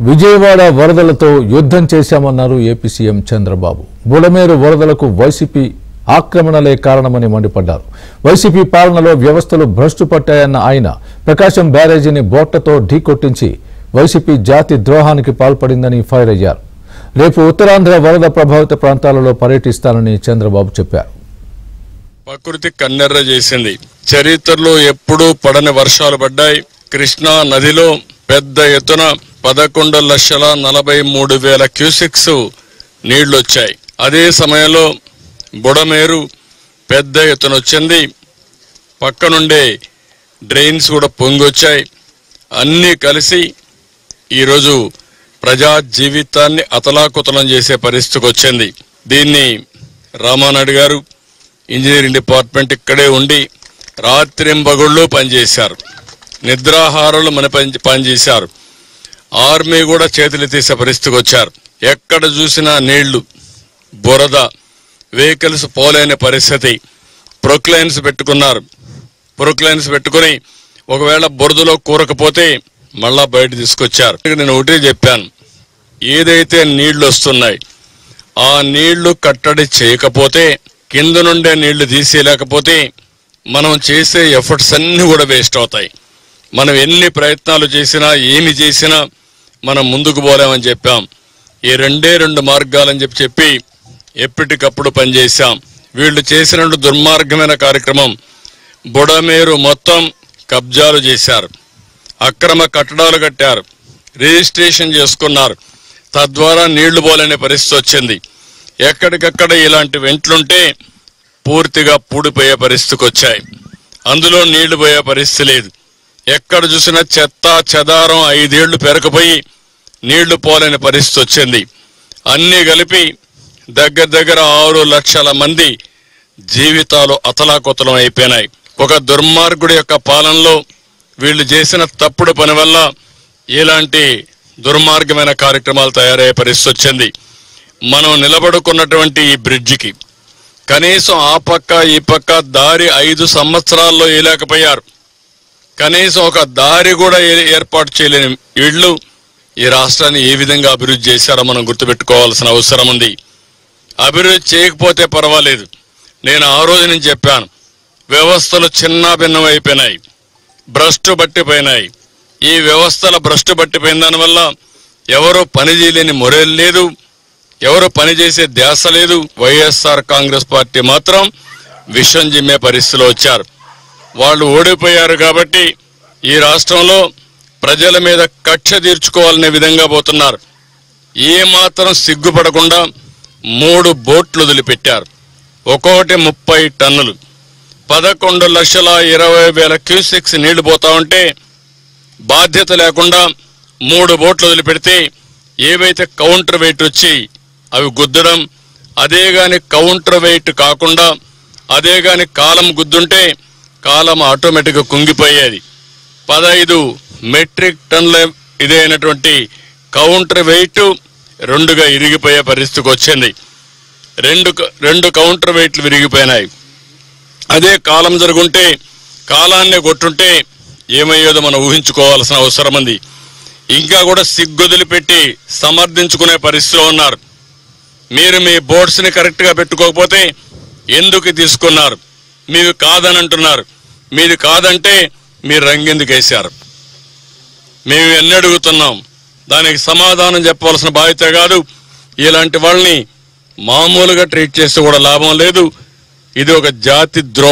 విజయవాడ వరదలతో యుద్ధం చేశామన్నారు ఏపీ సీఎం చంద్రబాబు. బుడమేరు వరదలకు వైసీపీ ఆక్రమణలే కారణమని మండిపడ్డారు. వైసీపీ పాలనలో వ్యవస్థలు భ్రష్టు పట్టాయన్న ఆయన ప్రకాశం బ్యారేజీని బోట్లతో ఢీకొట్టించి వైసీపీ జాతి ద్రోహానికి పాల్పడిందని ఫైర్ అయ్యారు. రేపు ఉత్తరాంధ్ర వరద ప్రభావిత ప్రాంతాలలో పర్యటిస్తానని చంద్రబాబు చెప్పారు. ప్రకృతి కన్నెర్ర చేసింది. చరిత్రలో ఎప్పుడూ పడని వర్షాలు పడ్డాయి. కృష్ణా నదిలో పెద్ద ఎత్తున 11,43,000 క్యూసెక్స్ నీళ్లు వచ్చాయి. అదే సమయంలో బుడమేరు పెద్ద ఎత్తున వచ్చింది. పక్కనుండే డ్రైన్స్ కూడా పొంగొచ్చాయి. అన్నీ కలిసి ఈరోజు ప్రజా జీవితాన్ని అతలాకుతలం చేసే పరిస్థితికి వచ్చింది. దీన్ని రామానాయుడు గారు ఇంజనీరింగ్ డిపార్ట్మెంట్ ఇక్కడే ఉండి రాత్రింబగళ్ళు పనిచేశారు. నిద్రాహారాలు పనిచేశారు. ఆర్మీ కూడా చేతులు తీసే పరిస్థితికి వచ్చారు. ఎక్కడ చూసినా నీళ్లు, బురద, వెహికల్స్ పోలేని పరిస్థితి. ప్రొక్లైన్స్ పెట్టుకున్నారు. ప్రొక్లైన్స్ పెట్టుకుని ఒకవేళ బురదలో కూరకపోతే మళ్ళా బయట తీసుకొచ్చారు. నేను ఒకటే చెప్పాను, ఏదైతే నీళ్లు వస్తున్నాయి ఆ నీళ్లు కట్టడి చేయకపోతే, కింద నుండే నీళ్లు తీసేయలేకపోతే మనం చేసే ఎఫర్ట్స్ అన్ని కూడా వేస్ట్ అవుతాయి. మనం ఎన్ని ప్రయత్నాలు చేసినా ఏమి చేసినా మనం ముందుకు పోలేమని చెప్పాం. ఈ రెండు మార్గాలని చెప్పి ఎప్పటికప్పుడు పనిచేశాం. వీళ్ళు చేసిన దుర్మార్గమైన కార్యక్రమం, బుడమేరు మొత్తం కబ్జాలు చేశారు, అక్రమ కట్టడాలు కట్టారు, రిజిస్ట్రేషన్ చేసుకున్నారు. తద్వారా నీళ్లు పోలేని పరిస్థితి వచ్చింది. ఎక్కడికక్కడ ఇలాంటి వెంట్లుంటే పూర్తిగా పూడిపోయే పరిస్థితికి వచ్చాయి. అందులో నీళ్లు పోయే పరిస్థితి లేదు. ఎక్కడ చూసినా చెత్త చెదారం 5 ఏళ్లు పెరకపోయి నీళ్లు పోలేని పరిస్థితి వచ్చింది. అన్నీ కలిపి దగ్గర 6 లక్షల మంది జీవితాలు అతలాకుతలం అయిపోయినాయి. ఒక దుర్మార్గుడి యొక్క పాలనలో వీళ్ళు చేసిన తప్పుడు పని వల్ల ఇలాంటి దుర్మార్గమైన కార్యక్రమాలు తయారయ్యే పరిస్థితి వచ్చింది. మనం నిలబడుకున్నటువంటి ఈ బ్రిడ్జికి కనీసం ఆ పక్క ఈ పక్క దారి 5 సంవత్సరాల్లో వేయలేకపోయారు. కనీసం ఒక దారి కూడా ఏర్పాటు చేయలేని వీళ్ళు ఈ రాష్ట్రాన్ని ఏ విధంగా అభివృద్ధి చేశారో మనం గుర్తుపెట్టుకోవాల్సిన అవసరం ఉంది. అభివృద్ధి చేయకపోతే పర్వాలేదు. నేను ఆ రోజు నుంచి చెప్పాను, వ్యవస్థలు చిన్న భిన్నం అయిపోయినాయి, భ్రష్టు పట్టిపోయినాయి. ఈ వ్యవస్థల భ్రష్టు పట్టిపోయిన దానివల్ల ఎవరు పని చేయలేని మొరేలు లేదు, ఎవరు పనిచేసే ధ్యాస లేదు. వైఎస్ఆర్ కాంగ్రెస్ పార్టీ మాత్రం విషం జిమ్మే పరిస్థితిలో వచ్చారు. వాళ్ళు ఓడిపోయారు కాబట్టి ఈ రాష్ట్రంలో ప్రజల మీద కక్ష తీర్చుకోవాలనే విధంగా పోతున్నారు. ఏమాత్రం సిగ్గుపడకుండా 3 బోట్లు వదిలిపెట్టారు. ఒక్కొక్కటి 30 టన్నులు, 11,20,000 క్యూసెక్స్ నీళ్లు పోతా ఉంటే బాధ్యత లేకుండా 3 బోట్లు వదిలిపెడితే ఏవైతే కౌంటర్ వెయిట్ వచ్చి అవి గుద్దడం, అదే గాని కౌంటర్ వెయిట్ కాకుండా అదే గాని కాలం గుద్దుంటే కాలం ఆటోమేటిక్గా కుంగిపోయేది. 15 మెట్రిక్ టన్నుల ఇదైనటువంటి కౌంటర్ వెయిట్ 2గా ఇరిగిపోయే పరిస్థితికి వచ్చింది. రెండు కౌంటర్ వెయిట్లు విరిగిపోయినాయి. అదే కాలం జరుగుంటే, కాలాన్ని కొట్టుంటే ఏమయ్యేదో మనం ఊహించుకోవాల్సిన అవసరం ఉంది. ఇంకా కూడా సిగ్గుదిలిపెట్టి సమర్థించుకునే పరిస్థితిలో ఉన్నారు. మీరు మీ బోర్డ్స్ని కరెక్ట్గా పెట్టుకోకపోతే ఎందుకు తీసుకున్నారు, మీరు కాదని అంటున్నారు. మీరు కాదంటే మీరు రంగెందుకు వేశారు? మేము ఎన్ని అడుగుతున్నాం, దానికి సమాధానం చెప్పవలసిన బాధ్యత కాదు. ఇలాంటి వాళ్ళని మామూలుగా ట్రీట్ చేస్తే కూడా లాభం లేదు. ఇది ఒక జాతి ద్రోహం.